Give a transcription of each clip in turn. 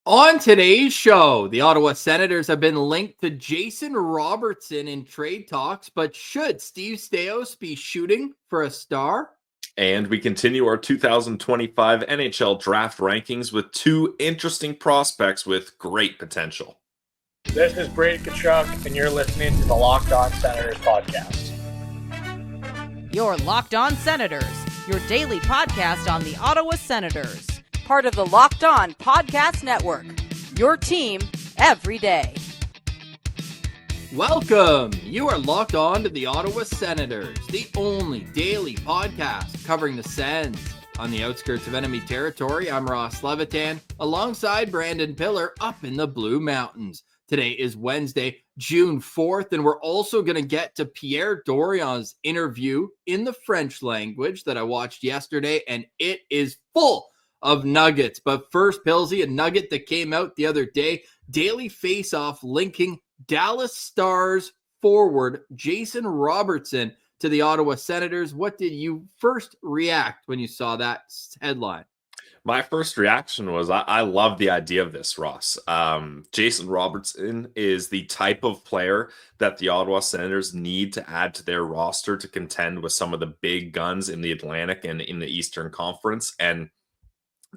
On today's show, the Ottawa Senators have been linked to Jason Robertson in trade talks, but should Steve Staios be shooting for a star? And we continue our 2025 NHL Draft Rankings with two interesting prospects with great potential. This is Brady Tkachuk, and you're listening to the Locked On Senators podcast. You're Locked On Senators, your daily podcast on the Ottawa Senators. Part of the Locked On Podcast Network, your team every day. Welcome. You are locked on to the Ottawa Senators, the only daily podcast covering the Sens. On the outskirts of enemy territory, I'm Ross Levitan, alongside Brandon Piller up in the Blue Mountains. Today is Wednesday, June 4th, and we're also going to get to Pierre Dorion's interview in the French language that I watched yesterday, and it is full of nuggets. But first, Pillsy, a nugget that came out the other day, Daily Faceoff linking Dallas Stars forward Jason Robertson to the Ottawa Senators. What did you first react when you saw that headline? My first reaction was I love the idea of this, Ross. Jason Robertson is the type of player that the Ottawa Senators need to add to their roster to contend with some of the big guns in the Atlantic and in the Eastern Conference. And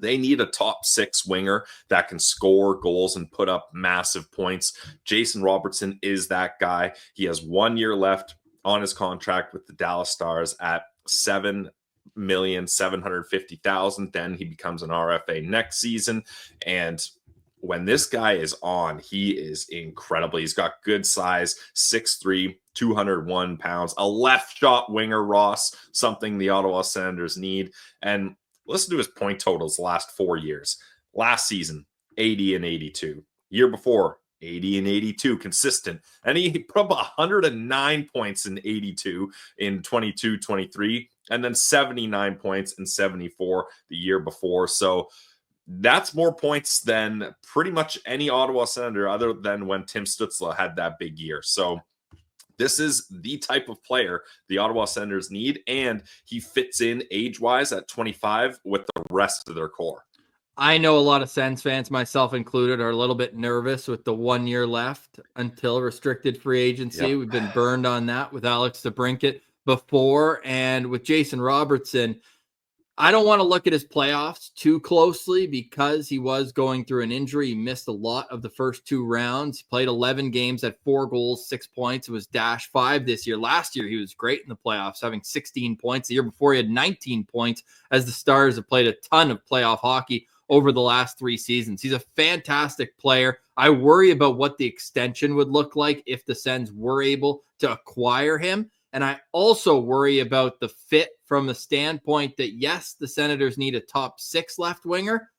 they need a top six winger that can score goals and put up massive points. Jason Robertson is that guy. He has 1 year left on his contract with the Dallas Stars at $7,750,000. Then he becomes an RFA next season. And when this guy is on, he is incredible. He's got good size, 6'3", 201 pounds, a left shot winger, Ross, something the Ottawa Senators need. And listen to his point totals the last 4 years. Last season, 80 and 82. Year before, 80 and 82, consistent. And he put up 109 points in 82 in 22-23, and then 79 points in 74 the year before. So that's more points than pretty much any Ottawa Senator other than when Tim Stützle had that big year. So this is the type of player the Ottawa Senators need, and he fits in age-wise at 25 with the rest of their core. I know a lot of Sens fans, myself included, are a little bit nervous with the 1 year left until restricted free agency. Yep. We've been burned on that with Alex DeBrincat before, and with Jason Robertson, I don't want to look at his playoffs too closely because he was going through an injury. He missed a lot of the first two rounds. He played 11 games at 4 goals, 6 points. It was -5 this year. Last year, he was great in the playoffs, having 16 points. The year before, he had 19 points, as the Stars have played a ton of playoff hockey over the last 3 seasons. He's a fantastic player. I worry about what the extension would look like if the Sens were able to acquire him. And I also worry about the fit from the standpoint that, yes, the Senators need a top 6 left winger,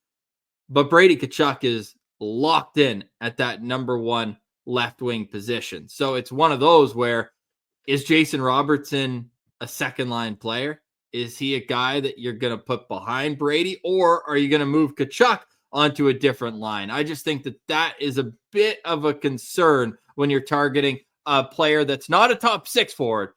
but Brady Tkachuk is locked in at that number 1 left wing position. So it's one of those where, is Jason Robertson a second line player? Is he a guy that you're going to put behind Brady, or are you going to move Tkachuk onto a different line? I just think that that is a bit of a concern when you're targeting a player that's not a top 6 forward,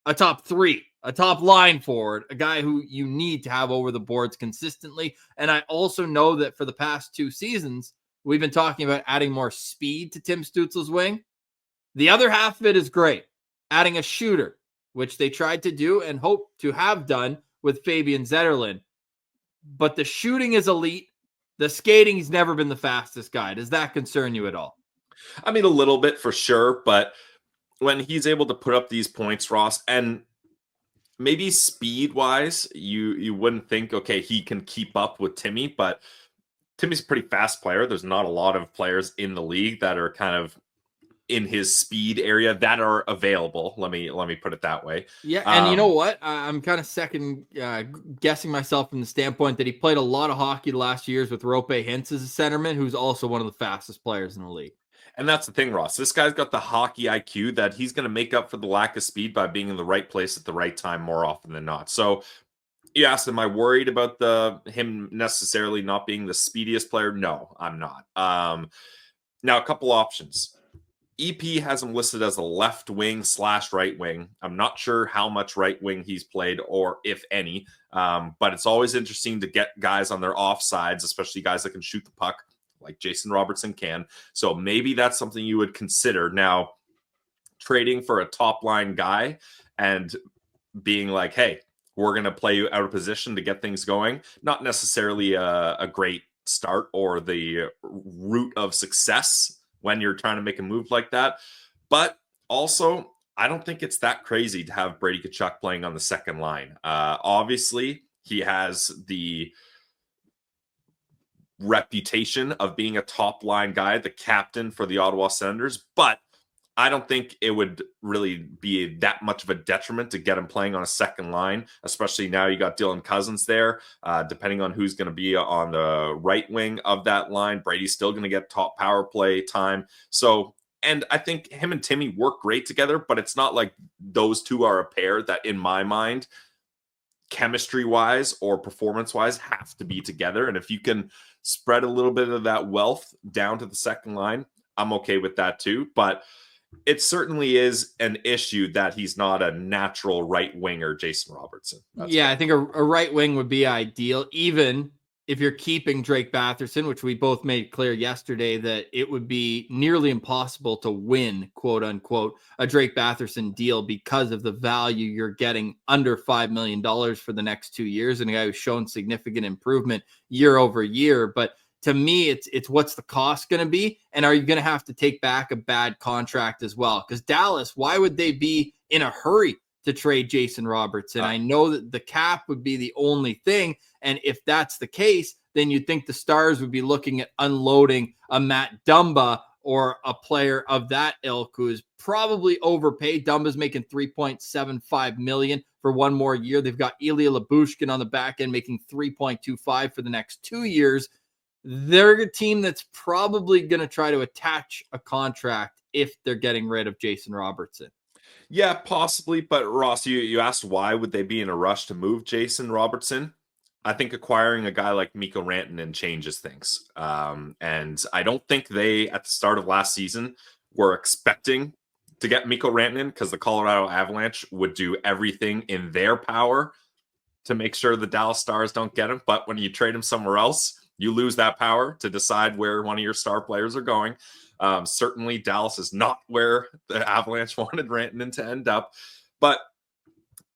a top 3, a top line forward, a guy who you need to have over the boards consistently. And I also know that for the past 2 seasons, we've been talking about adding more speed to Tim Stützle's wing. The other half of it is great. Adding a shooter, which they tried to do and hope to have done with Fabian Zetterlund. But the shooting is elite. The skating, he's never been the fastest guy. Does that concern you at all? I mean, a little bit for sure, but when he's able to put up these points, Ross, and maybe speed-wise, you wouldn't think, okay, he can keep up with Timmy, but Timmy's a pretty fast player. There's not a lot of players in the league that are kind of in his speed area that are available. Let me put it that way. Yeah, and you know what? I'm kind of second guessing myself from the standpoint that he played a lot of hockey the last years with Rope Hintz as a centerman, who's also one of the fastest players in the league. And that's the thing, Ross. This guy's got the hockey IQ that he's going to make up for the lack of speed by being in the right place at the right time more often than not. So you asked, am I worried about him necessarily not being the speediest player? No, I'm not. Now, a couple options. EP has him listed as a left wing / right wing. I'm not sure how much right wing he's played or if any, but it's always interesting to get guys on their offsides, especially guys that can shoot the puck, like Jason Robertson can. So maybe that's something you would consider. Now, trading for a top line guy and being like, hey, we're going to play you out of position to get things going. Not necessarily a great start or the route of success when you're trying to make a move like that. But also, I don't think it's that crazy to have Brady Tkachuk playing on the second line. Obviously, he has the reputation of being a top line guy, the captain for the Ottawa Senators, but I don't think it would really be that much of a detriment to get him playing on a second line, especially now you got Dylan Cousins there. Depending on who's going to be on the right wing of that line, Brady's still going to get top power play time. So, and I think him and Timmy work great together, but it's not like those two are a pair that, in my mind, chemistry-wise or performance-wise, have to be together. And if you can spread a little bit of that wealth down to the second line, I'm okay with that too. But it certainly is an issue that he's not a natural right winger, Jason Robertson. I think a right wing would be ideal, even if you're keeping Drake Batherson, which we both made clear yesterday that it would be nearly impossible to win, quote unquote, a Drake Batherson deal because of the value you're getting under $5 million for the next 2 years, and a guy who's shown significant improvement year over year. But to me, it's what's the cost going to be? And are you going to have to take back a bad contract as well? Because Dallas, why would they be in a hurry to trade Jason Robertson? I know that the cap would be the only thing. And if that's the case, then you'd think the Stars would be looking at unloading a Matt Dumba or a player of that ilk who is probably overpaid. Dumba's making $3.75 million for 1 more year. They've got Ilya Lyubushkin on the back end making $3.25 for the next 2 years. They're a team that's probably going to try to attach a contract if they're getting rid of Jason Robertson. Yeah, possibly. But Ross, you asked why would they be in a rush to move Jason Robertson? I think acquiring a guy like Mikko Rantanen changes things. And I don't think they, at the start of last season, were expecting to get Mikko Rantanen because the Colorado Avalanche would do everything in their power to make sure the Dallas Stars don't get him. But when you trade him somewhere else, you lose that power to decide where one of your star players are going. Certainly, Dallas is not where the Avalanche wanted Rantanen to end up. But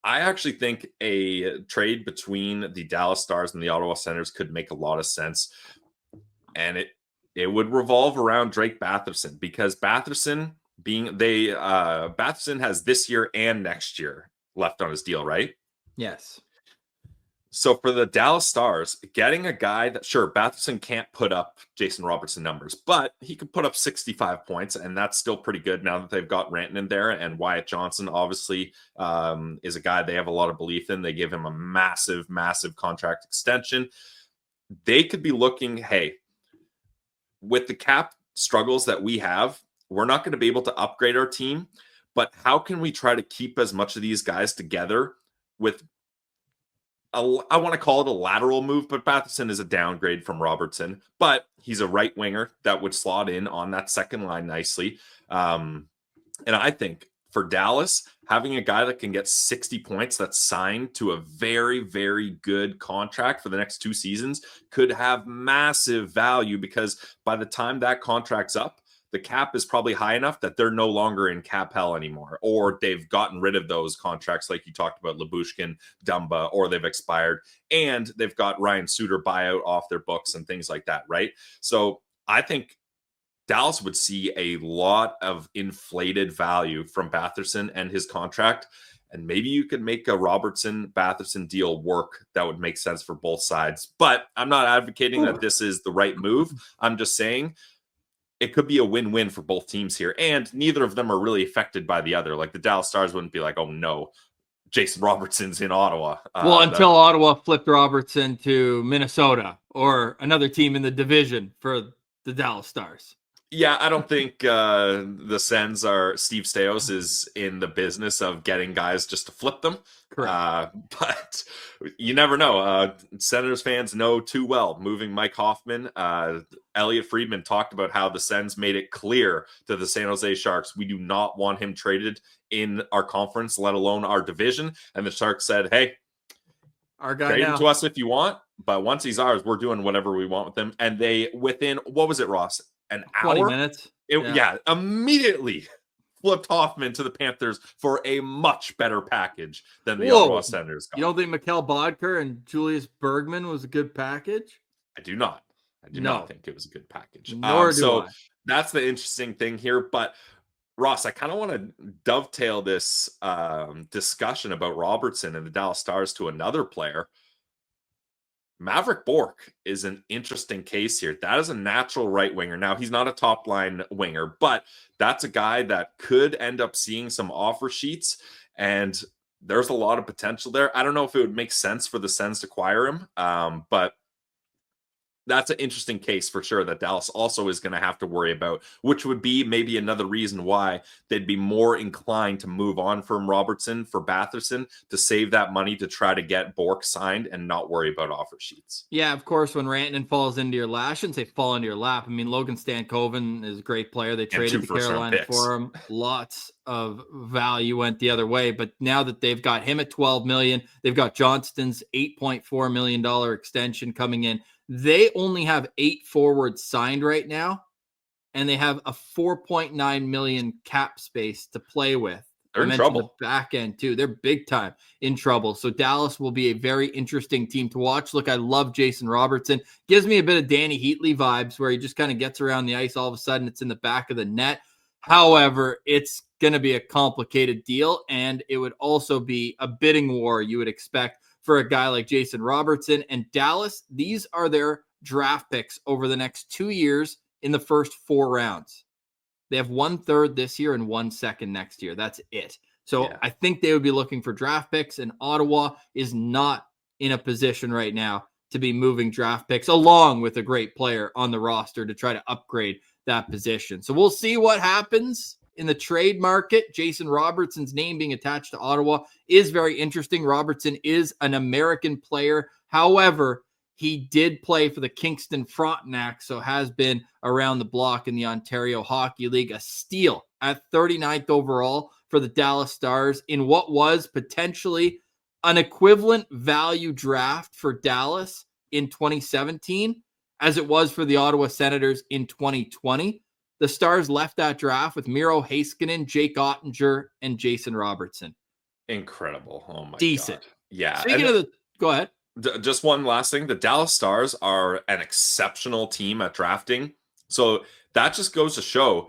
I actually think a trade between the Dallas Stars and the Ottawa Senators could make a lot of sense. And it would revolve around Drake Batherson, because Batherson Batherson has this year and next year left on his deal, right? Yes. So for the Dallas Stars, getting a guy that, sure, Batherson can't put up Jason Robertson numbers, but he could put up 65 points, and that's still pretty good now that they've got Rantanen there. And Wyatt Johnson, obviously, is a guy they have a lot of belief in. They give him a massive, massive contract extension. They could be looking, hey, with the cap struggles that we have, we're not going to be able to upgrade our team, but how can we try to keep as much of these guys together with I want to call it a lateral move, but Batherson is a downgrade from Robertson, but he's a right winger that would slot in on that second line nicely. And I think for Dallas, having a guy that can get 60 points that's signed to a very, very good contract for the next 2 seasons could have massive value, because by the time that contract's up, the cap is probably high enough that they're no longer in cap hell anymore, or they've gotten rid of those contracts like you talked about, Lyubushkin, Dumba, or they've expired, and they've got Ryan Suter buyout off their books and things like that, right? So I think Dallas would see a lot of inflated value from Batherson and his contract, and maybe you could make a Robertson-Batherson deal work that would make sense for both sides. But I'm not advocating that this is the right move. I'm just saying it could be a win-win for both teams here, and neither of them are really affected by the other. Like the Dallas Stars wouldn't be like, oh no, Jason Robertson's in Ottawa. Until Ottawa flipped Robertson to Minnesota or another team in the division for the Dallas Stars. Yeah, I don't think the Sens Steve Stais is in the business of getting guys just to flip them. Correct. But you never know. Senators fans know too well. Moving Mike Hoffman, Elliot Friedman talked about how the Sens made it clear to the San Jose Sharks, we do not want him traded in our conference, let alone our division. And the Sharks said, hey, our guy trade him now. to us if you want. But once he's ours, we're doing whatever we want with him. And they, within, what was it, Ross? An 20 hour? minutes. Immediately flipped Hoffman to the Panthers for a much better package than the Ottawa Senators got. You don't think Mikhail Bodker and Julius Bergman was a good package? I do not. I do not think it was a good package. Nor do I. That's the interesting thing here. But Ross, I kind of want to dovetail this discussion about Robertson and the Dallas Stars to another player. Maverick Bourque is an interesting case here. That is a natural right winger. Now, he's not a top line winger, but that's a guy that could end up seeing some offer sheets, and there's a lot of potential there. I don't know if it would make sense for the Sens to acquire him, but that's an interesting case for sure that Dallas also is going to have to worry about, which would be maybe another reason why they'd be more inclined to move on from Robertson for Batherson to save that money to try to get Bourque signed and not worry about offer sheets. Yeah, of course, when Rantanen falls into your lap, I shouldn't say fall into your lap. I mean, Logan Stankoven is a great player. They traded to Carolina for him. Lots of value went the other way, but now that they've got him at $12 million, they've got Johnston's $8.4 million extension coming in. They only have 8 forwards signed right now, and they have a $4.9 million cap space to play with. They're in trouble. The back end too. They're big time in trouble. So Dallas will be a very interesting team to watch. Look, I love Jason Robertson. Gives me a bit of Danny Heatley vibes where he just kind of gets around the ice. All of a sudden it's in the back of the net. However, it's going to be a complicated deal, and it would also be a bidding war you would expect for a guy like Jason Robertson. And Dallas, these are their draft picks over the next 2 years in the first 4 rounds. They have 1/3 this year and 1/2 next year. That's it. So I think they would be looking for draft picks, and Ottawa is not in a position right now to be moving draft picks along with a great player on the roster to try to upgrade that position. So we'll see what happens in the trade market. Jason Robertson's name being attached to Ottawa is very interesting. Robertson is an American player. However, he did play for the Kingston Frontenac, so has been around the block in the Ontario Hockey League. A steal at 39th overall for the Dallas Stars in what was potentially an equivalent value draft for Dallas in 2017 as it was for the Ottawa Senators in 2020. The Stars left that draft with Miro Heiskanen, Jake Ottinger, and Jason Robertson. Incredible. Oh my Decent. God. Yeah. Speaking of go ahead. Just one last thing. The Dallas Stars are an exceptional team at drafting. So that just goes to show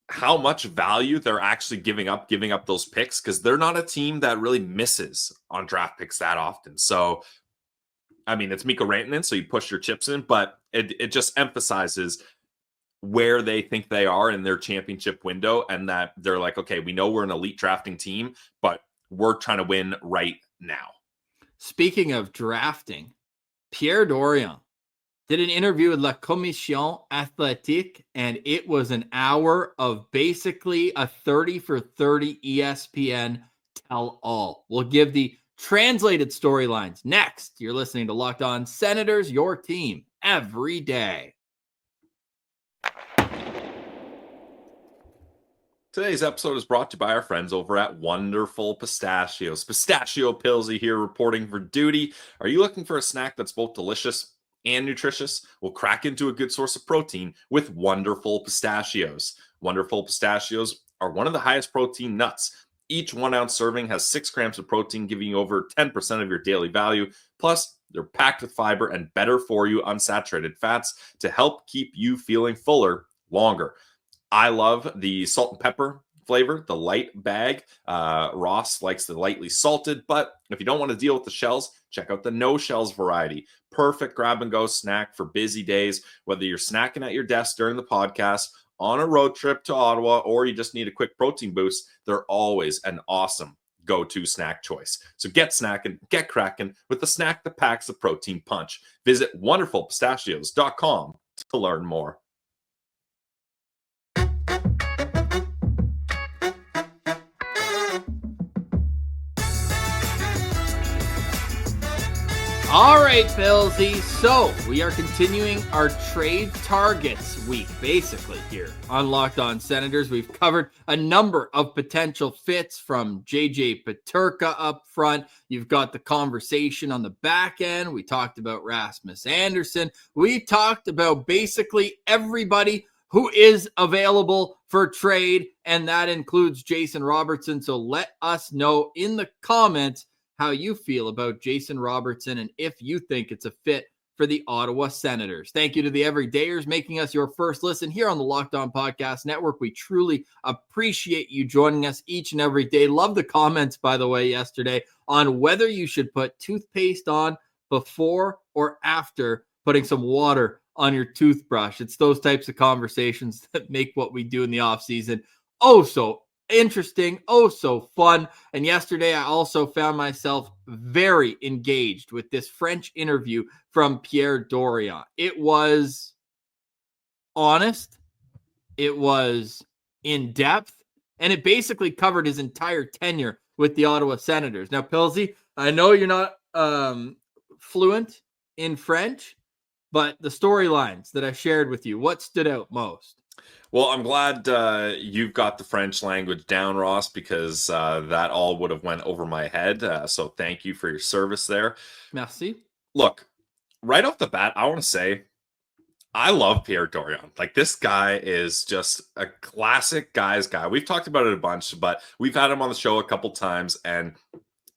how much value they're actually giving up those picks, because they're not a team that really misses on draft picks that often. So, I mean, it's Mikko Rantanen, so you push your chips in, but it just emphasizes where they think they are in their championship window, and that they're like, okay, we know we're an elite drafting team, but we're trying to win right now. Speaking of drafting, Pierre Dorion did an interview with La Commission Athlétique, and it was an hour of basically a 30 for 30 ESPN tell-all. We'll give the translated storylines next. You're listening to Locked On Senators, your team every day. Today's episode is brought to you by our friends over at Wonderful Pistachios. Pistachio Pillsy here reporting for duty. Are you looking for a snack that's both delicious and nutritious? Well, crack into a good source of protein with Wonderful Pistachios. Wonderful Pistachios are one of the highest protein nuts. Each 1 ounce serving has 6 grams of protein, giving you over 10% of your daily value. Plus, they're packed with fiber and better for you unsaturated fats to help keep you feeling fuller longer. I love the salt and pepper flavor, the light bag. Ross likes the lightly salted, but if you don't want to deal with the shells, check out the no shells variety. Perfect grab and go snack for busy days, whether you're snacking at your desk during the podcast, on a road trip to Ottawa, or you just need a quick protein boost. They're always an awesome go-to snack choice. So get snacking, get cracking with the snack that packs the protein punch. Visit wonderfulpistachios.com to learn more. All right, Billsy. So we are continuing our trade targets week, basically, here on Locked On Senators. We've covered a number of potential fits from JJ Peterka up front. You've got the conversation on the back end. We talked about Rasmus Andersson. We talked about basically everybody who is available for trade, and that includes Jason Robertson. So let us know in the comments how you feel about Jason Robertson and if you think it's a fit for the Ottawa Senators. Thank you to the everydayers making us your first listen here on the Locked On Podcast Network. We truly appreciate you joining us each and every day. Love the comments, by the way, yesterday on whether you should put toothpaste on before or after putting some water on your toothbrush. It's those types of conversations that make what we do in the off season oh so interesting, oh so fun. And yesterday I also found myself very engaged with this French interview from Pierre Dorion. It was honest, it was in depth, and it basically covered his entire tenure with the Ottawa Senators. Now, Pilsy, I know you're not fluent in French, but the storylines that I shared with you, what stood out most? Well, I'm glad you've got the French language down, Ross, because that all would have went over my head. So thank you for your service there. Merci. Look, right off the bat, I want to say I love Pierre Dorion. Like, this guy is just a classic guy's guy. We've talked about it a bunch, but we've had him on the show a couple times, and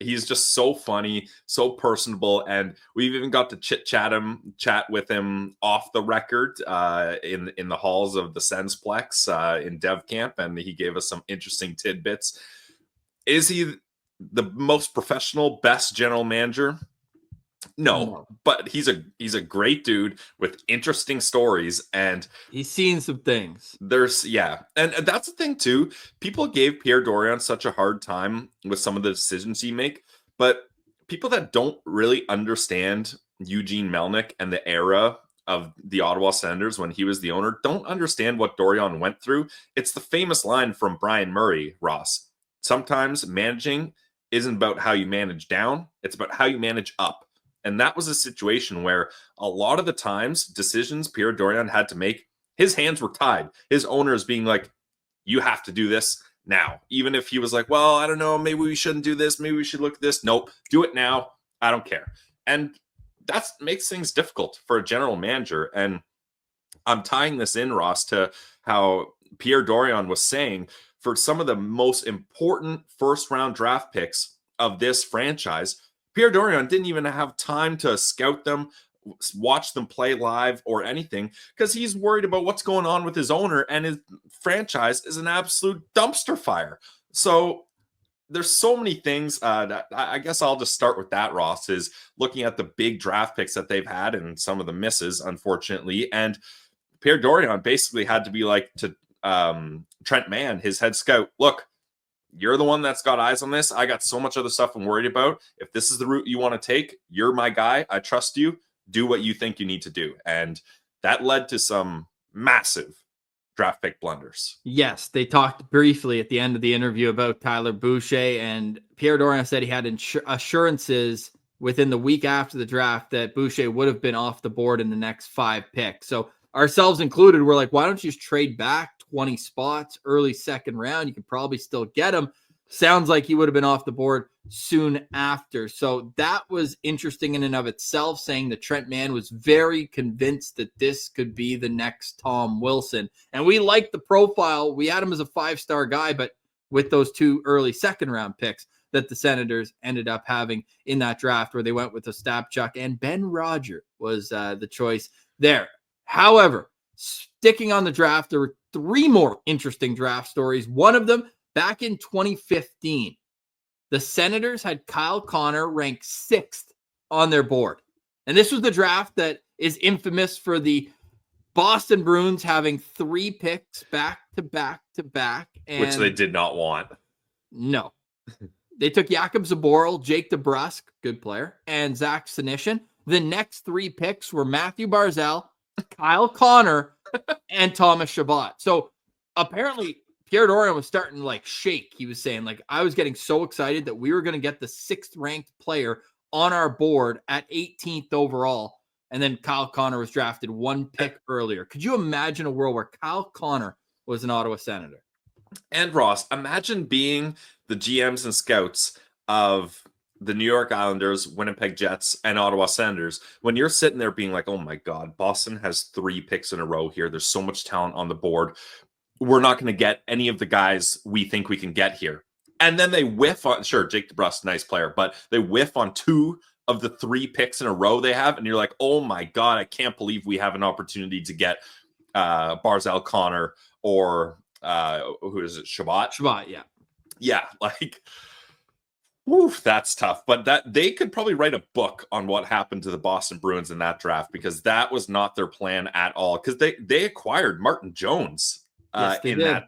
he's just so funny, so personable, and we've even got to chat with him off the record in the halls of the Sensplex in Dev Camp, and he gave us some interesting tidbits. Is he the most professional, best general manager? No, but he's a great dude with interesting stories, and he's seen some things. And that's the thing too. People gave Pierre Dorion such a hard time with some of the decisions he make, but people that don't really understand Eugene Melnyk and the era of the Ottawa Senators when he was the owner don't understand what Dorion went through. It's the famous line from Brian Murray, Ross. Sometimes managing isn't about how you manage down, it's about how you manage up. And that was a situation where a lot of the times decisions Pierre Dorion had to make, his hands were tied. His owner is being like, you have to do this now. Even if he was like, well, I don't know, maybe we shouldn't do this. Maybe we should look at this. Nope, do it now. I don't care. And that makes things difficult for a general manager. And I'm tying this in, Ross, to how Pierre Dorion was saying for some of the most important first-round draft picks of this franchise, Pierre Dorion didn't even have time to scout them, watch them play live or anything, because he's worried about what's going on with his owner, and his franchise is an absolute dumpster fire. So there's so many things that I guess I'll just start with that, Ross, is looking at the big draft picks that they've had and some of the misses, unfortunately. And Pierre Dorion basically had to be like to Trent Mann, his head scout, look, you're the one that's got eyes on this. I got so much other stuff I'm worried about. If this is the route you want to take, you're my guy. I trust you. Do what you think you need to do. And that led to some massive draft pick blunders. Yes, they talked briefly at the end of the interview about Tyler Boucher, and Pierre Dorion said he had assurances within the week after the draft that Boucher would have been off the board in the next 5 picks. So ourselves included, we're like, why don't you just trade back 20 spots, early second round? You could probably still get him. Sounds like he would have been off the board soon after. So that was interesting in and of itself, saying that Trent Mann was very convinced that this could be the next Tom Wilson. And we liked the profile. We had him as a 5-star guy, but with those 2 early second round picks that the Senators ended up having in that draft, where they went with Ostapchuk, and Ben Roger was the choice there. However, sticking on the draft, there were 3 more interesting draft stories. One of them, back in 2015, the Senators had Kyle Connor ranked 6th on their board. And this was the draft that is infamous for the Boston Bruins having 3 picks back to back to back. Which they did not want. No. They took Jakub Zboril, Jake DeBrusk, good player, and Zach Senyshyn. The next 3 picks were Matthew Barzal, Kyle Connor, and Thomas Chabot. So apparently Pierre Dorion was starting to like shake. He was saying, like, I was getting so excited that we were going to get the 6th ranked player on our board at 18th overall. And then Kyle Connor was drafted one pick earlier. Could you imagine a world where Kyle Connor was an Ottawa Senator? And Ross, imagine being the GMs and scouts of the New York Islanders, Winnipeg Jets, and Ottawa Senators, when you're sitting there being like, oh my God, Boston has 3 picks in a row here. There's so much talent on the board. We're not going to get any of the guys we think we can get here. And then they whiff on, sure, Jake DeBrus, nice player, but they whiff on 2 of the 3 picks in a row they have. And you're like, oh my God, I can't believe we have an opportunity to get Barzal Connor or who is it? Shabbat, yeah. Yeah, like, woof, that's tough. But that they could probably write a book on what happened to the Boston Bruins in that draft, because that was not their plan at all. Because they acquired Martin Jones in that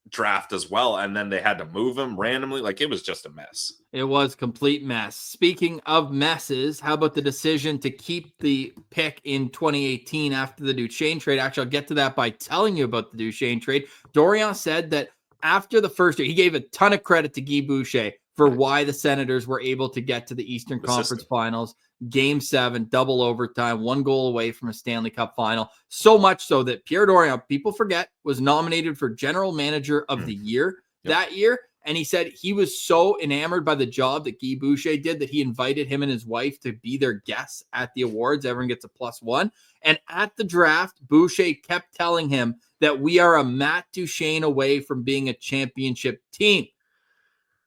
draft as well, and then they had to move him randomly. Like, it was just a mess. It was complete mess. Speaking of messes, how about the decision to keep the pick in 2018 after the Duchesne trade? Actually, I'll get to that by telling you about the Duchesne trade. Dorion said that after the first year, he gave a ton of credit to Guy Boucher for why the Senators were able to get to the Eastern Conference Finals. Game 7, double overtime, 1 goal away from a Stanley Cup final. So much so that Pierre Dorion, people forget, was nominated for General Manager of the Year that year. And he said he was so enamored by the job that Guy Boucher did that he invited him and his wife to be their guests at the awards. Everyone gets a +1. And at the draft, Boucher kept telling him that we are a Matt Duchesne away from being a championship team.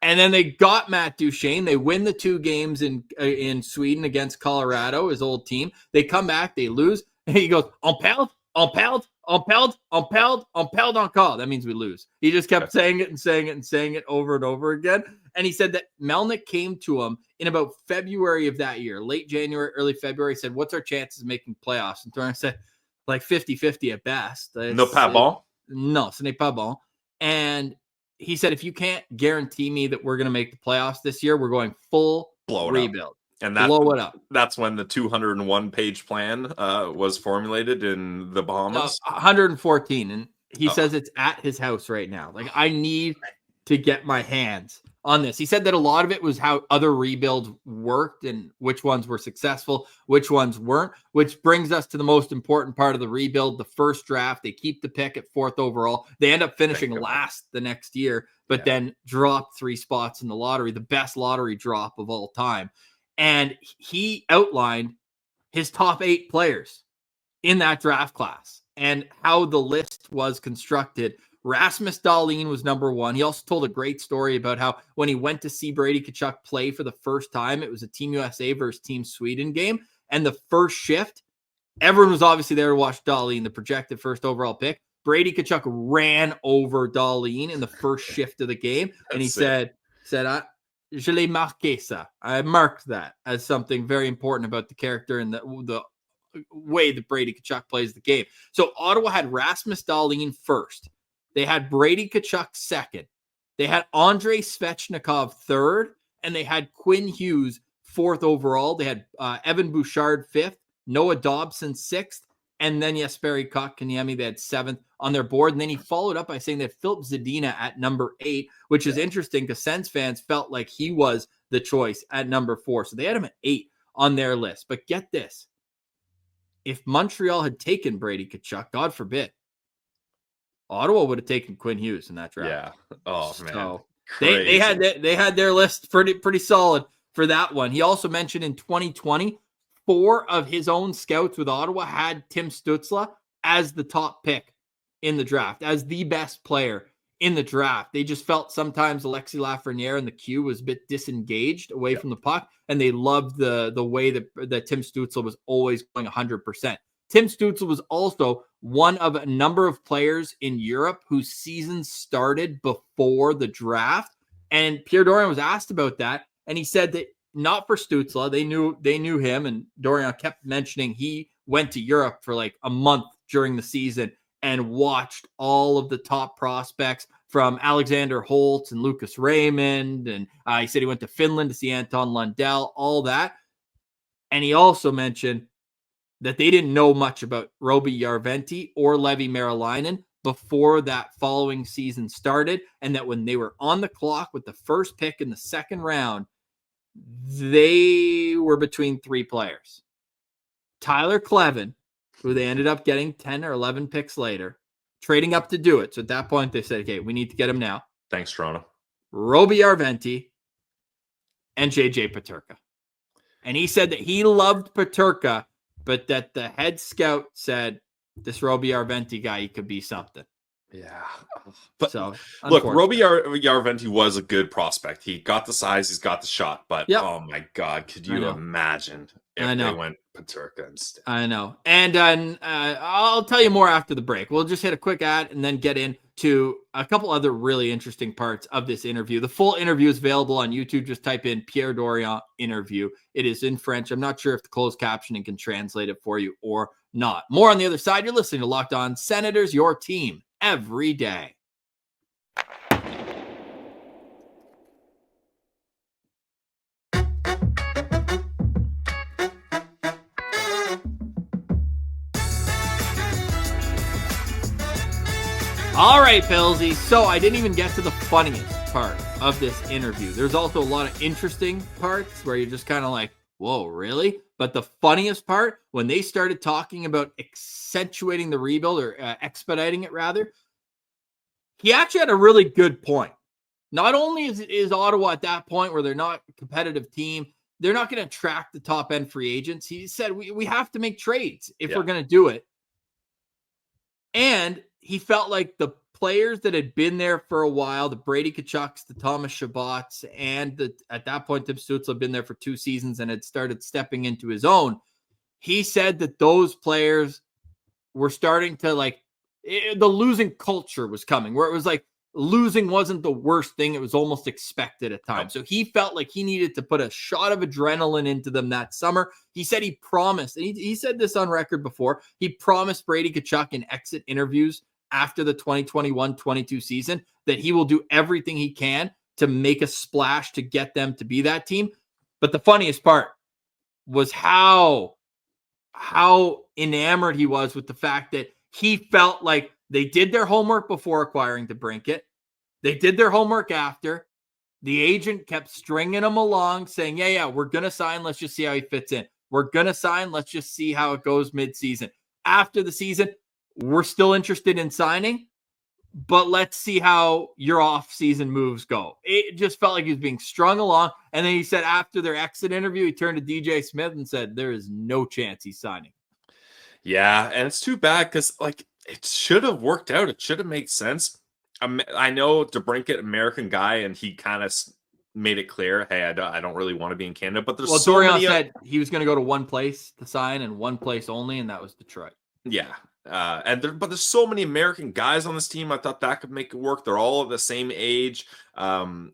And then they got Matt Duchesne. They win the 2 games in Sweden against Colorado, his old team. They come back, they lose. And he goes, on peld, encore. That means we lose. He just kept saying it and saying it and saying it over and over again. And he said that Melnick came to him in about February of that year, late January, early February, said, what's our chances of making playoffs? And Dorion said, like 50-50 at best. No pas bon? No, ce n'est pas bon. And he said, if you can't guarantee me that we're going to make the playoffs this year, we're going full rebuild. And blow it up. That's when the 201-page plan was formulated in the Bahamas. 114, and he says it's at his house right now. Like, I need to get my hands on this. He said that a lot of it was how other rebuilds worked and which ones were successful, which ones weren't, which brings us to the most important part of the rebuild, the first draft. They keep the pick at 4th overall. They end up finishing last the next year, but then drop 3 spots in the lottery, the best lottery drop of all time. And he outlined his top 8 players in that draft class and how the list was constructed. Rasmus Dahlin was number 1. He also told a great story about how when he went to see Brady Tkachuk play for the first time, it was a Team USA versus Team Sweden game. And the first shift, everyone was obviously there to watch Dahlin, the projected first overall pick. Brady Tkachuk ran over Dahlin in the first shift of the game. And he said, je l'ai marqué ça. I marked that as something very important about the character and the way that Brady Tkachuk plays the game. So Ottawa had Rasmus Dahlin first. They had Brady Tkachuk second. They had Andrei Svechnikov third. And they had Quinn Hughes 4th overall. They had Evan Bouchard 5th. Noah Dobson 6th. And then Jesperi Kotkaniemi, they had 7th on their board. And then he followed up by saying that Philip Zadina at number 8, which is interesting because Sens fans felt like he was the choice at number 4. So they had him at 8 on their list. But get this. If Montreal had taken Brady Tkachuk, God forbid, Ottawa would have taken Quinn Hughes in that draft. Yeah. Oh, man. So they had their list pretty solid for that one. He also mentioned in 2020, 4 of his own scouts with Ottawa had Tim Stützle as the top pick in the draft, as the best player in the draft. They just felt sometimes Alexis Lafreniere and the Q was a bit disengaged away from the puck, and they loved the way that Tim Stützle was always going 100%. Tim Stützle was also one of a number of players in Europe whose seasons started before the draft, and Pierre Dorion was asked about that, and he said that not for Stützle. They knew him, and Dorion kept mentioning he went to Europe for like a month during the season and watched all of the top prospects from Alexander Holtz and Lucas Raymond. And he said he went to Finland to see Anton Lundell, all that. And he also mentioned that they didn't know much about Roby Järventie or Levi Merilainen before that following season started. And that when they were on the clock with the first pick in the second round, they were between 3 players. Tyler Klevin, who they ended up getting 10 or 11 picks later, trading up to do it. So at that point, they said, okay, we need to get him now. Thanks, Toronto. Roby Yarventi and JJ Peterka. And he said that he loved Peterka, but that the head scout said, this Roby Yarventi guy, he could be something. Yeah. But so, look, Roby Yarventi was a good prospect. He got the size, he's got the shot, but oh my God, could you imagine if they went Peterka instead? I know. And I'll tell you more after the break. We'll just hit a quick ad and then get into a couple other really interesting parts of this interview. The full interview is available on YouTube. Just type in Pierre Dorion interview. It is in French. I'm not sure if the closed captioning can translate it for you or not. More on the other side. You're listening to Locked On Senators, your team every day. All right, Pillsy. So I didn't even get to the funniest part of this interview. There's also a lot of interesting parts where you're just kind of like, whoa, really? But the funniest part, when they started talking about accentuating the rebuild or expediting it rather, he actually had a really good point. Not only is Ottawa at that point where they're not a competitive team, they're not going to attract the top end free agents. He said, we have to make trades if we're going to do it. And he felt like the players that had been there for a while, the Brady Kachucks, the Thomas Chabot's, and at that point, Tim Stützle had been there for 2 seasons and had started stepping into his own. He said that those players were starting to the losing culture was coming, where it was like losing wasn't the worst thing. It was almost expected at times. So he felt like he needed to put a shot of adrenaline into them that summer. He said he promised, and he said this on record before, he promised Brady Tkachuk in exit interviews after the 2021-22 season that he will do everything he can to make a splash to get them to be that team. But the funniest part was how enamored he was with the fact that he felt like they did their homework before acquiring DeBrincat. They did their homework after. The agent kept stringing him along saying, yeah, we're going to sign. Let's just see how he fits in. We're going to sign. Let's just see how it goes mid-season. After the season, we're still interested in signing, but let's see how your off-season moves go. It just felt like he was being strung along. And then he said after their exit interview, he turned to DJ Smith and said, there is no chance he's signing. Yeah, and it's too bad because, it should have worked out. It should have made sense. I know DeBrincat, American guy, and he kind of made it clear, hey, I don't really want to be in Canada. But there's Dorion said he was going to go to one place to sign and one place only, and that was Detroit. Yeah. But there's so many American guys on this team. I thought that could make it work. They're all of the same age.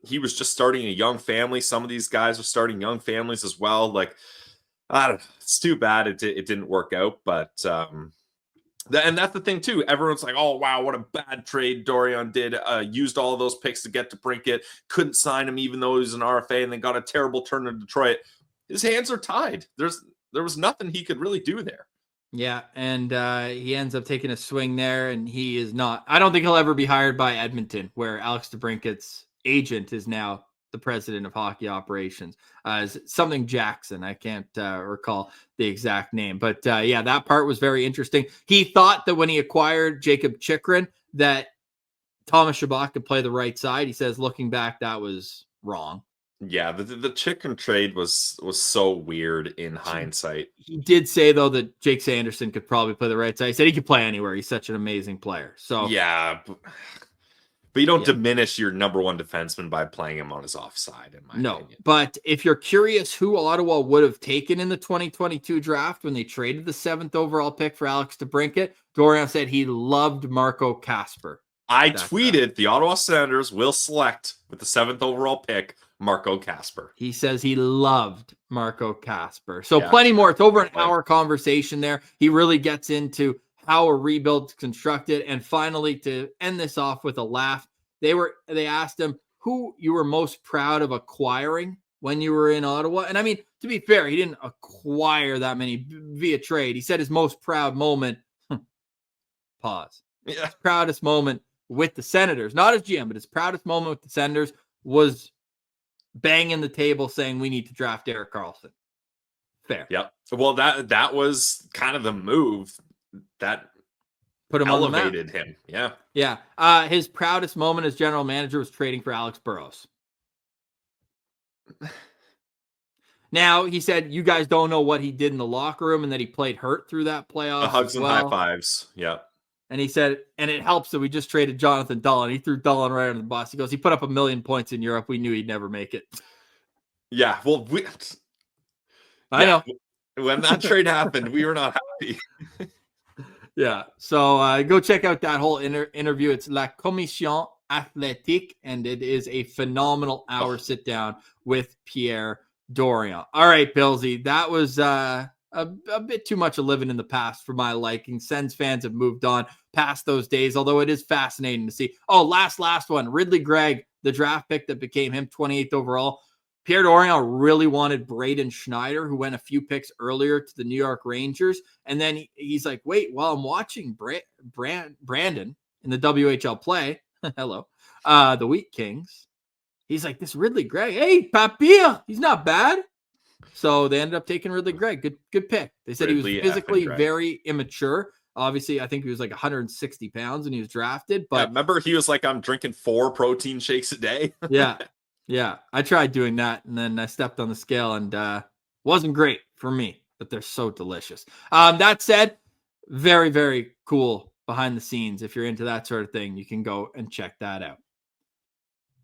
He was just starting a young family. Some of these guys are starting young families as well. I don't know. It's too bad it didn't work out. But and that's the thing too. Everyone's like, "Oh wow, what a bad trade Dorion did. Used all of those picks to get DeBrincat. Couldn't sign him even though he was an RFA, and then got a terrible turn in Detroit." His hands are tied. There was nothing he could really do there. Yeah, and he ends up taking a swing there, and he is not. I don't think he'll ever be hired by Edmonton, where Alex DeBrincat's agent is now the president of hockey operations. Something Jackson. I can't recall the exact name. But yeah, that part was very interesting. He thought that when he acquired Jacob Chychrun that Thomas Chabot could play the right side. He says, looking back, that was wrong. Yeah, the Chychrun trade was so weird in hindsight. He did say, though, that Jake Sanderson could probably play the right side. He said he could play anywhere. He's such an amazing player. So yeah, but you don't diminish your number one defenseman by playing him on his offside, in my opinion. But if you're curious who Ottawa would have taken in the 2022 draft when they traded the 7th overall pick for Alex DeBrincat, Dorion said he loved Marco Kasper. I tweeted the Ottawa Senators will select with the 7th overall pick Marco Kasper. He says he loved Marco Kasper. So plenty more. It's over an hour conversation there. He really gets into how a rebuild's constructed. And finally, to end this off with a laugh, they asked him who you were most proud of acquiring when you were in Ottawa. And I mean, to be fair, he didn't acquire that many via trade. He said his most proud moment, pause. Yeah. His proudest moment with the Senators, not as GM, but his proudest moment with the Senators was banging the table saying we need to draft Erik Karlsson. Fair. Yep. Well, that was kind of the move that put him elevated on the map. him. Yeah. Yeah. His proudest moment as general manager was trading for Alex Burrows. Now, he said you guys don't know what he did in the locker room and that he played hurt through that playoffs. The hugs and high fives. Yep. And he said, and it helps that we just traded Jonathan Dahlen. He threw Dahlen right under the bus. He goes, he put up 1 million points in Europe. We knew he'd never make it. Yeah. Well, I know. When that trade happened, we were not happy. Yeah. So go check out that whole interview. It's La Commission Athlétique, and it is a phenomenal hour sit down with Pierre Dorion. All right, Billsy, that was a bit too much of living in the past for my liking. Sens fans have moved on past those days, although it is fascinating to see. Oh, last one. Ridley Gregg, the draft pick that became him 28th overall. Pierre Dorion really wanted Braden Schneider, who went a few picks earlier to the New York Rangers. And then he's like, wait, while I'm watching Brandon in the WHL play, hello, the Wheat Kings, he's like, this Ridley Gregg, hey, Papilla, he's not bad. So they ended up taking Ridley Gregg. Good pick. They said Ridley he was physically very immature. Obviously, I think he was like 160 pounds when he was drafted. But remember, he was like, I'm drinking 4 protein shakes a day. Yeah, I tried doing that, and then I stepped on the scale, and wasn't great for me, but they're so delicious. That said, very, very cool behind the scenes. If you're into that sort of thing, you can go and check that out.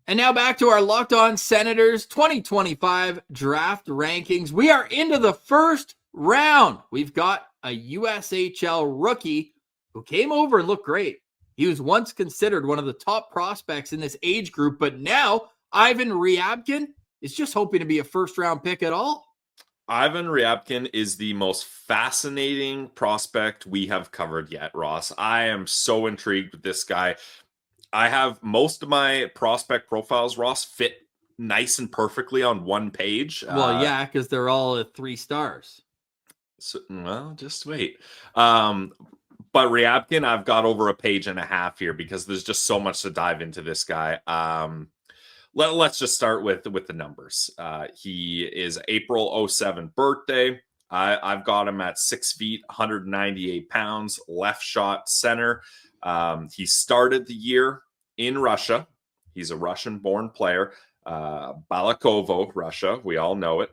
And now back to our Locked On Senators 2025 Draft Rankings. We are into the first round. We've got a USHL rookie who came over and looked great. He was once considered one of the top prospects in this age group, but now Ivan Ryabkin is just hoping to be a first-round pick at all. Ivan Ryabkin is the most fascinating prospect we have covered yet, Ross. I am so intrigued with this guy. I have most of my prospect profiles, Ross, fit nice and perfectly on one page. Well, yeah, because they're all at 3 stars. So, well, just wait. But Ryabkin, I've got over a page and a half here because there's just so much to dive into this guy. Let's just start with the numbers. He is April 07 birthday. I've got him at 6 feet, 198 pounds, left shot center. He started the year in Russia. He's a Russian-born player, Balakovo, Russia. We all know it.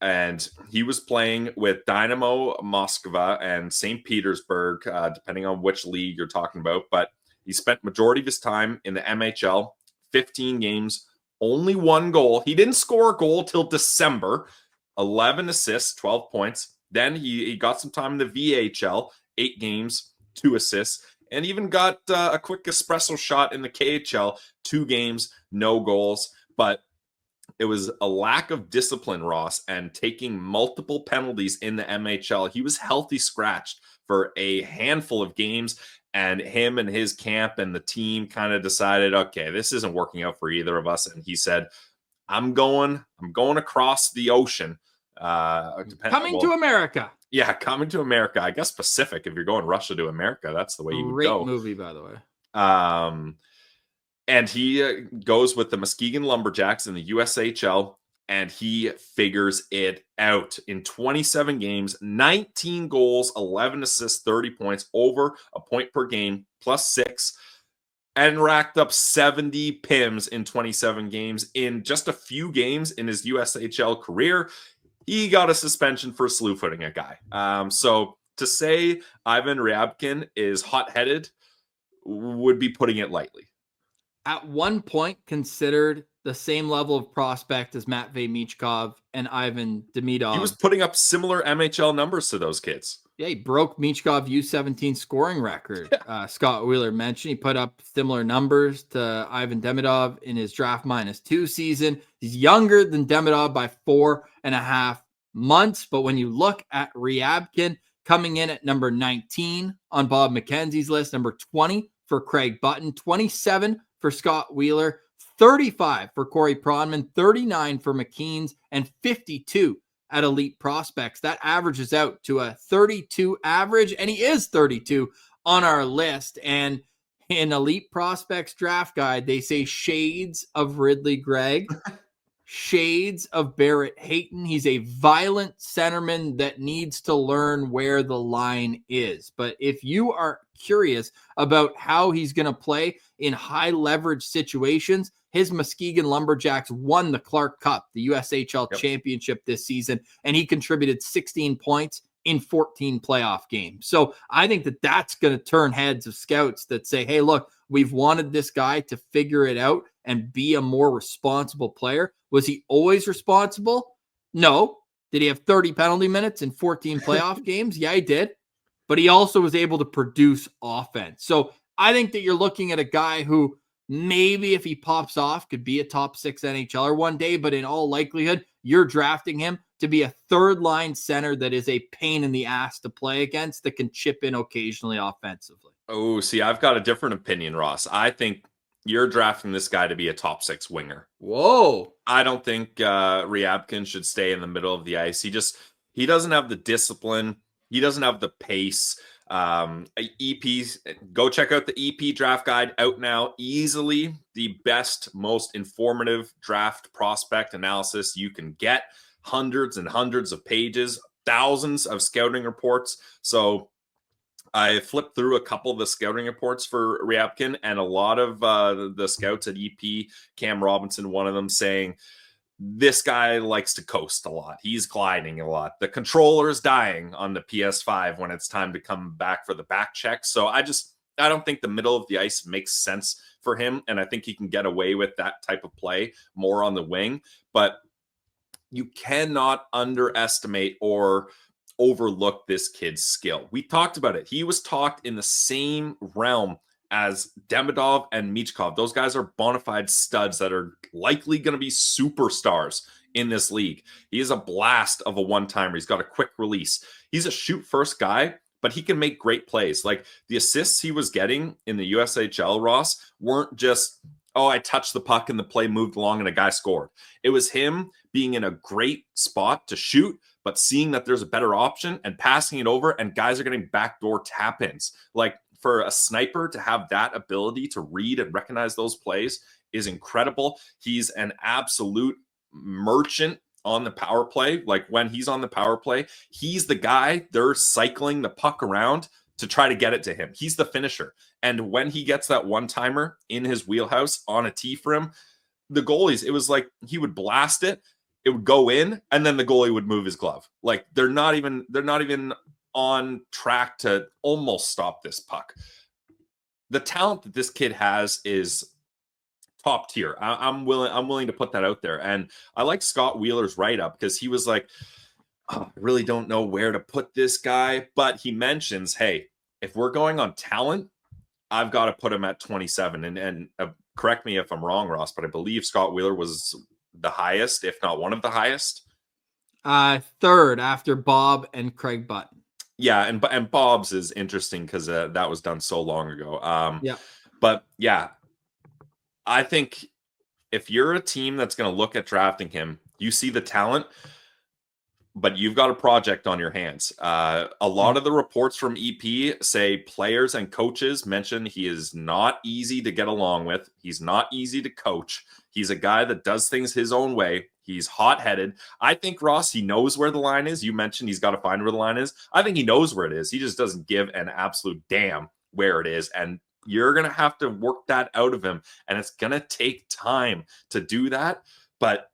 And he was playing with Dynamo Moskva and St. Petersburg, depending on which league you're talking about. But he spent majority of his time in the MHL. 15 games, only 1 goal. He didn't score a goal till December. 11 assists, 12 points. Then he got some time in the VHL, 8 games, 2 assists, and even got a quick espresso shot in the KHL, 2 games, no goals. But it was a lack of discipline, Ross, and taking multiple penalties in the MHL. He was healthy scratched for a handful of games. And him and his camp and the team kind of decided, okay, this isn't working out for either of us. And he said, I'm going across the ocean. Coming to America. Yeah, coming to America. I guess Pacific, if you're going Russia to America, that's the way you would go. Great movie, by the way. And he goes with the Muskegon Lumberjacks in the USHL. And he figures it out. In 27 games, 19 goals, 11 assists, 30 points, over a point per game, +6, and racked up 70 PIMs in 27 games. In just a few games in his USHL career, he got a suspension for slew-footing a guy. So to say Ivan Ryabkin is hot-headed would be putting it lightly. At one point, considered the same level of prospect as Matvei Michkov and Ivan Demidov. He was putting up similar MHL numbers to those kids. Yeah, he broke Michkov U17 scoring record. Scott Wheeler mentioned he put up similar numbers to Ivan Demidov in his draft -2 season. He's younger than Demidov by 4.5 months. But when you look at Ryabkin coming in at number 19 on Bob McKenzie's list, number 20 for Craig Button, 27 for Scott Wheeler, 35 for Corey Pronman, 39 for McKeans, and 52 at Elite Prospects. That averages out to a 32 average, and he is 32 on our list. And in Elite Prospects Draft Guide, they say shades of Ridley Gregg. shades of Barrett Hayton. He's a violent centerman that needs to learn where the line is. But if you are curious about how he's going to play in high leverage situations, his Muskegon Lumberjacks won the Clark Cup, the USHL championship this season, and he contributed 16 points in 14 playoff games. So I think that that's going to turn heads of scouts that say, hey, look, we've wanted this guy to figure it out and be a more responsible player. Was he always responsible? No. Did he have 30 penalty minutes in 14 playoff games? Yeah, he did. But he also was able to produce offense. So I think that you're looking at a guy who maybe if he pops off could be a top 6 NHLer one day, but in all likelihood, you're drafting him to be a third line center that is a pain in the ass to play against that can chip in occasionally offensively. Oh, see, I've got a different opinion, Ross. I think you're drafting this guy to be a top 6 winger. Whoa. I don't think Ryabkin should stay in the middle of the ice. He doesn't have the discipline. He doesn't have the pace. EPs, go check out the EP draft guide out now. Easily the best, most informative draft prospect analysis you can get. Hundreds and hundreds of pages, thousands of scouting reports. So I flipped through a couple of the scouting reports for Ryabkin, and a lot of the scouts at EP, Cam Robinson, one of them, saying this guy likes to coast a lot. He's gliding a lot. The controller is dying on the PS5 when it's time to come back for the back check. So I don't think the middle of the ice makes sense for him, and I think he can get away with that type of play more on the wing. But you cannot underestimate or overlook this kid's skill. We talked about it. He was talked in the same realm as Demidov and Michkov. Those guys are bona fide studs that are likely going to be superstars in this league. He is a blast of a one-timer. He's got a quick release. He's a shoot-first guy, but he can make great plays. Like the assists he was getting in the USHL, Ross, weren't just, oh, I touched the puck and the play moved along and a guy scored. It was him being in a great spot to shoot, but seeing that there's a better option and passing it over, and guys are getting backdoor tap-ins. Like, for a sniper to have that ability to read and recognize those plays is incredible. He's an absolute merchant on the power play. Like, when he's on the power play, he's the guy they're cycling the puck around to try to get it to him. He's the finisher. And when he gets that one-timer in his wheelhouse on a tee for him, the goalies, it was like he would blast it, it would go in, and then the goalie would move his glove. Like, they're not even on track to almost stop this puck. The talent that this kid has is top tier. I'm willing to put that out there. And I like Scott Wheeler's write-up because he was like, oh, I really don't know where to put this guy. But he mentions, hey, if we're going on talent, I've got to put him at 27. And correct me if I'm wrong, Ross, but I believe Scott Wheeler was the highest, if not one of the highest. Third after Bob and Craig Button. Yeah, and Bob's is interesting because that was done so long ago. Yeah. But yeah, I think if you're a team that's going to look at drafting him, you see the talent, but you've got a project on your hands. A lot of the reports from EP say players and coaches mention he is not easy to get along with. He's not easy to coach. He's a guy that does things his own way. He's hot-headed. I think, Ross, he knows where the line is. You mentioned he's got to find where the line is. I think he knows where it is. He just doesn't give an absolute damn where it is. And you're going to have to work that out of him. And it's going to take time to do that. But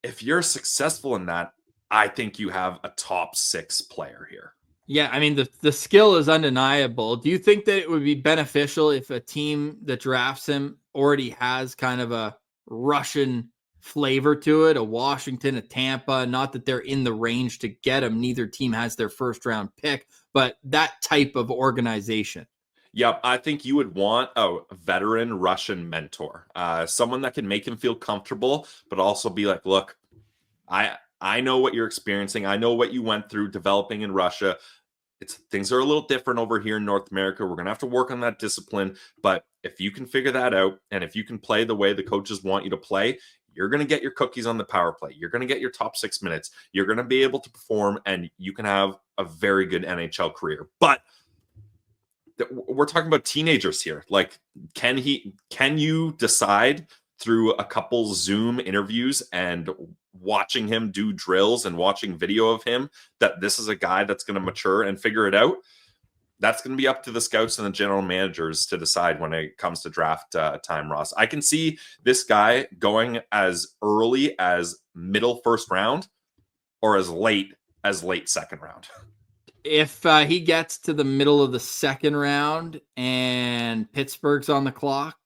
if you're successful in that, I think you have a top 6 player here. Yeah, I mean, the skill is undeniable. Do you think that it would be beneficial if a team that drafts him already has kind of a Russian flavor to it, a Washington, a Tampa? Not that they're in the range to get him. Neither team has their first round pick, but that type of organization. Yep, I think you would want a veteran Russian mentor, someone that can make him feel comfortable, but also be like, look, I know what you're experiencing. I know what you went through developing in Russia. Things are a little different over here in North America. We're going to have to work on that discipline. But if you can figure that out, and if you can play the way the coaches want you to play, you're going to get your cookies on the power play. You're going to get your top 6 minutes. You're going to be able to perform, and you can have a very good NHL career. But we're talking about teenagers here. Like, can you decide through a couple Zoom interviews and watching him do drills and watching video of him that this is a guy that's going to mature and figure it out. That's going to be up to the scouts and the general managers to decide when it comes to draft time, Ross. I can see this guy going as early as middle first round or as late second round. If he gets to the middle of the second round and Pittsburgh's on the clock,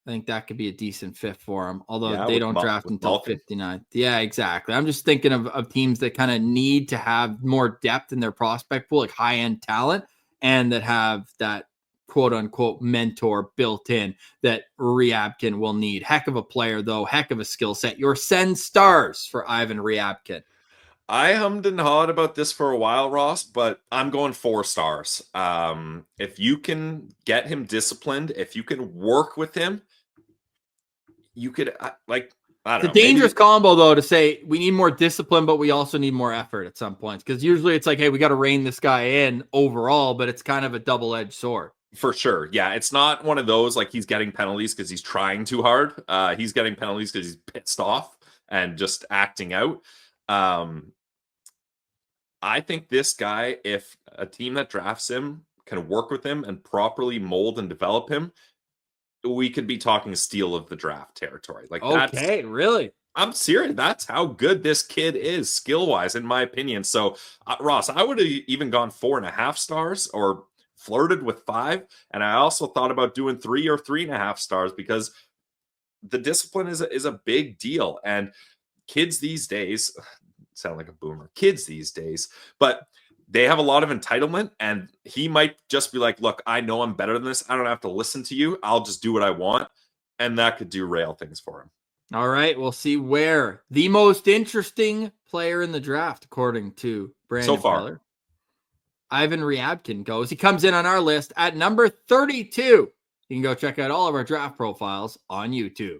I think that could be a decent fit for him, although they don't draft until 59. Yeah, exactly. I'm just thinking of teams that kind of need to have more depth in their prospect pool, like high-end talent, and that have that quote-unquote mentor built in that Ryabkin will need. Heck of a player, though. Heck of a skill set. Your Sens stars for Ivan Ryabkin. I hummed and hawed about this for a while, Ross, but I'm going 4 stars. If you can get him disciplined, if you can work with him, you could, I don't know. It's a dangerous combo, though, to say we need more discipline, but we also need more effort at some points. Because usually it's like, hey, we got to rein this guy in overall, but it's kind of a double-edged sword. For sure. Yeah, it's not one of those like he's getting penalties because he's trying too hard. He's getting penalties because he's pissed off and just acting out. I think this guy, if a team that drafts him can work with him and properly mold and develop him, we could be talking steal of the draft territory. Like, okay, really? I'm serious. That's how good this kid is skill-wise, in my opinion. So, Ross, I would have even gone 4.5 stars or flirted with 5. And I also thought about doing 3 or 3.5 stars because the discipline is a big deal. And kids these days sound like a boomer. Kids these days, but they have a lot of entitlement, and he might just be like, look, I know I'm better than this. I don't have to listen to you. I'll just do what I want. And that could derail things for him. All right. We'll see where the most interesting player in the draft, according to Brandon so far, Piller, Ivan Ryabkin, goes. He comes in on our list at number 32. You can go check out all of our draft profiles on YouTube.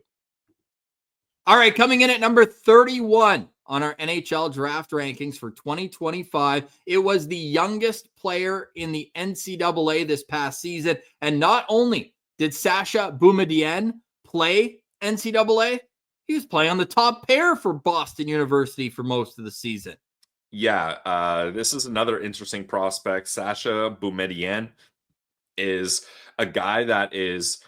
All right. Coming in at number 31. On our NHL Draft Rankings for 2025, it was the youngest player in the NCAA this past season. And not only did Sasha Boumedienne play NCAA, he was playing on the top pair for Boston University for most of the season. Yeah, this is another interesting prospect. Sasha Boumedienne is a guy that is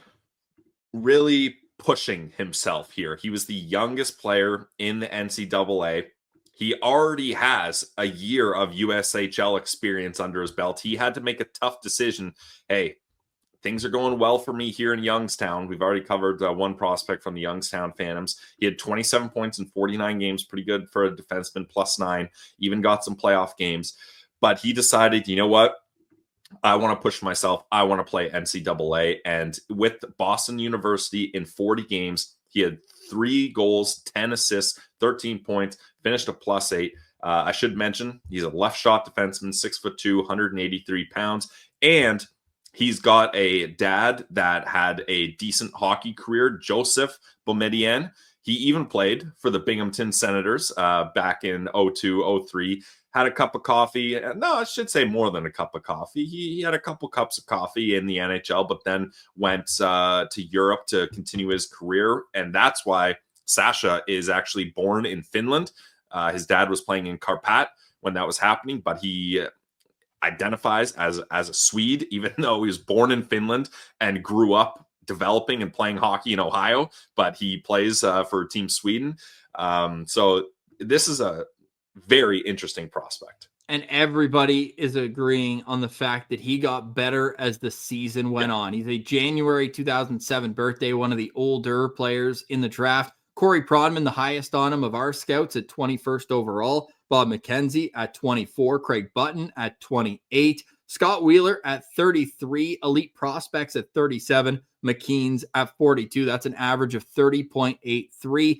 really pushing himself here. He was the youngest player in the NCAA. He already has a year of USHL experience under his belt. He had to make a tough decision. Hey, things are going well for me here in Youngstown. We've already covered one prospect from the Youngstown Phantoms. He had 27 points in 49 games. Pretty good for a defenseman, +9. Even got some playoff games. But he decided, you know what? I want to push myself. I want to play NCAA. And with Boston University in 40 games, he had 3 goals, 10 assists, 13 points, finished a +8. I should mention he's a left shot defenseman, 6'2", 183 pounds. And he's got a dad that had a decent hockey career, Joseph Boumedienne. He even played for the Binghamton Senators back in 02-03. Had a cup of coffee. No, I should say more than a cup of coffee. He had a couple cups of coffee in the NHL, but then went to Europe to continue his career. And that's why Sasha is actually born in Finland. His dad was playing in Karpat when that was happening, but he identifies as a Swede, even though he was born in Finland and grew up developing and playing hockey in Ohio, but he plays for Team Sweden. So this is a very interesting prospect. And everybody is agreeing on the fact that he got better as the season went on. He's a January 2007 birthday, one of the older players in the draft. Corey Prodman, the highest on him of our scouts at 21st overall. Bob McKenzie at 24. Craig Button at 28. Scott Wheeler at 33. Elite Prospects at 37. McKean's at 42. That's an average of 30.83.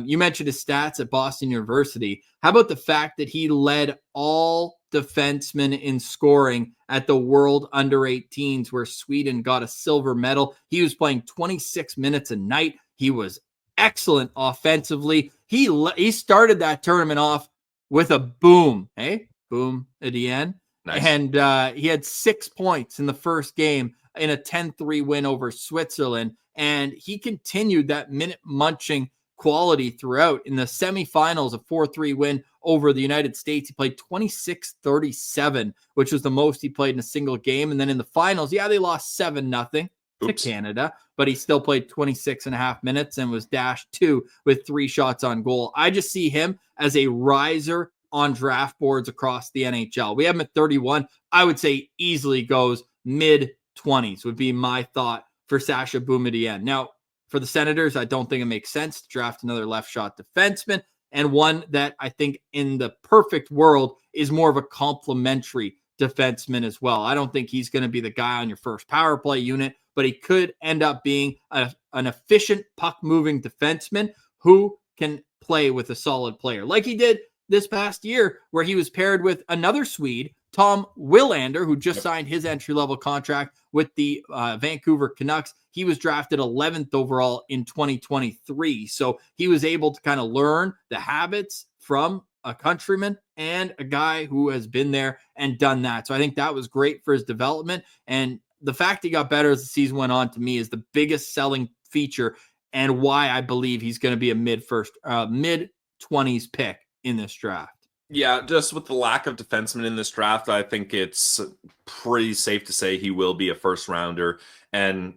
You mentioned his stats at Boston University. How about the fact that he led all defensemen in scoring at the World Under-18s, where Sweden got a silver medal? He was playing 26 minutes a night. He was excellent offensively. He started that tournament off with a boom. Hey, boom at the end. Nice. And he had 6 points in the first game in a 10-3 win over Switzerland. And he continued that minute munching quality throughout. In the semifinals, a 4-3 win over the United States, he played 26-37, which was the most he played in a single game. And then in the finals, they lost 7-0 to Canada, but he still played 26 and a half minutes and was dashed 2 with 3 shots on goal. I just see him as a riser on draft boards across the NHL. We have him at 31. I would say easily goes mid-20s would be my thought for Sasha Boumedienne. Now, for the Senators, I don't think it makes sense to draft another left shot defenseman, and one that I think in the perfect world is more of a complementary defenseman as well. I don't think he's going to be the guy on your first power play unit, but he could end up being an efficient puck-moving defenseman who can play with a solid player, like he did this past year, where he was paired with another Swede, Tom Willander, who just signed his entry-level contract with the Vancouver Canucks. He was drafted 11th overall in 2023. So he was able to kind of learn the habits from a countryman and a guy who has been there and done that. So I think that was great for his development. And the fact he got better as the season went on, to me, is the biggest selling feature and why I believe he's going to be a mid-20s pick in this draft. Yeah, just with the lack of defensemen in this draft, I think it's pretty safe to say he will be a first rounder, and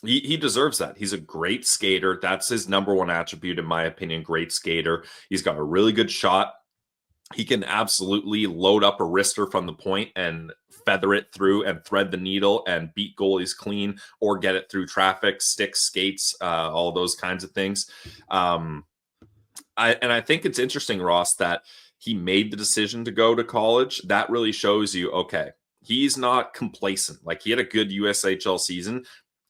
he deserves that. He's a great skater. That's his number one attribute, in my opinion, great skater. He's got a really good shot. He can absolutely load up a wrister from the point and feather it through and thread the needle and beat goalies clean, or get it through traffic, sticks, skates, all those kinds of things. I think it's interesting, Ross, that he made the decision to go to college. That really shows you, okay, he's not complacent. Like, he had a good USHL season.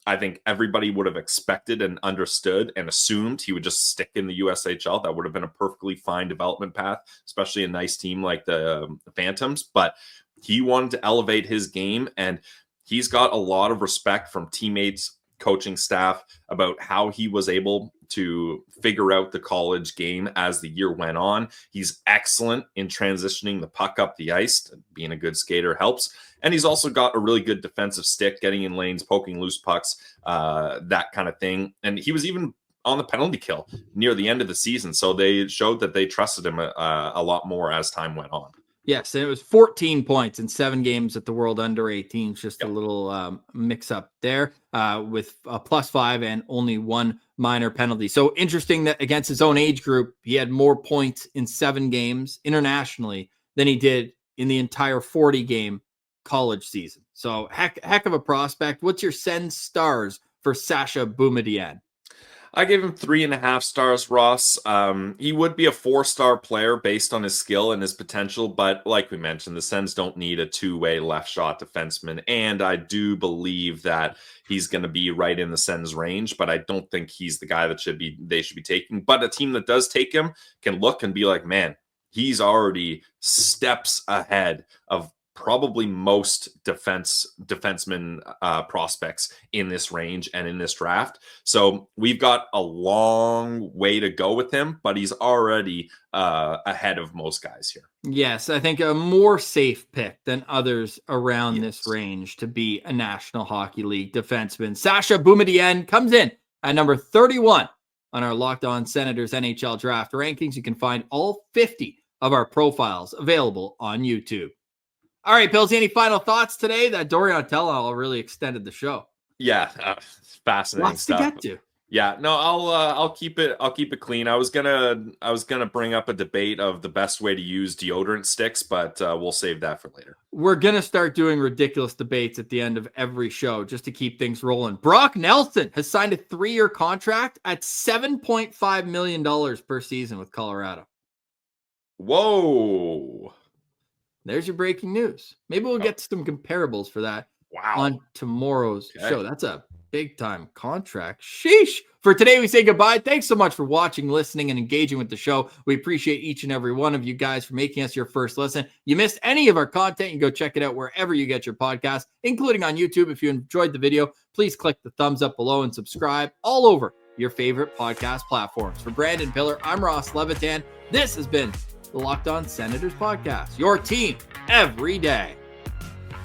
I think everybody would have expected and understood and assumed he would just stick in the USHL. That would have been a perfectly fine development path, especially a nice team like the Phantoms. But he wanted to elevate his game, and he's got a lot of respect from teammates, coaching staff, about how he was able to figure out the college game as the year went on. He's excellent in transitioning the puck up the ice. Being a good skater helps. And he's also got a really good defensive stick, getting in lanes, poking loose pucks, that kind of thing. And he was even on the penalty kill near the end of the season. So they showed that they trusted him a lot more as time went on. Yes, and it was 14 points in 7 games at the World Under-18s. Just a little mix-up there with a +5 and only 1 minor penalty. So interesting that against his own age group, he had more points in 7 games internationally than he did in the entire 40-game college season. So heck of a prospect. What's your Sens stars for Sasha Boumedienne? I gave him 3.5 stars, Ross. He would be a 4-star player based on his skill and his potential, but like we mentioned, the Sens don't need a two-way left shot defenseman, and I do believe that he's going to be right in the Sens range, but I don't think he's the guy that they should be taking. But a team that does take him can look and be like, man, he's already steps ahead of probably most defenseman prospects in this range and in this draft. So we've got a long way to go with him, but he's already ahead of most guys here. Yes, I think a more safe pick than others around this range to be a National Hockey League defenseman. Sasha Boumedienne comes in at number 31 on our Locked On Senators NHL Draft Rankings. You can find all 50 of our profiles available on YouTube. All right, Pilsy, any final thoughts today? That Dorion tell-all really extended the show. Yeah, fascinating Lots stuff. to get to. Yeah, no, I'll keep it clean. I was gonna bring up a debate of the best way to use deodorant sticks, but we'll save that for later. We're gonna start doing ridiculous debates at the end of every show just to keep things rolling. Brock Nelson has signed a 3-year contract at $7.5 million per season with Colorado. Whoa. There's your breaking news. Maybe we'll get some comparables for that on tomorrow's show. That's a big-time contract. Sheesh. For today, we say goodbye. Thanks so much for watching, listening, and engaging with the show. We appreciate each and every one of you guys for making us your first listen. You missed any of our content, you can go check it out wherever you get your podcast, including on YouTube. If you enjoyed the video, please click the thumbs up below and subscribe all over your favorite podcast platforms. For Brandon Piller, I'm Ross Levitan. This has been the Locked On Senators podcast, your team every day.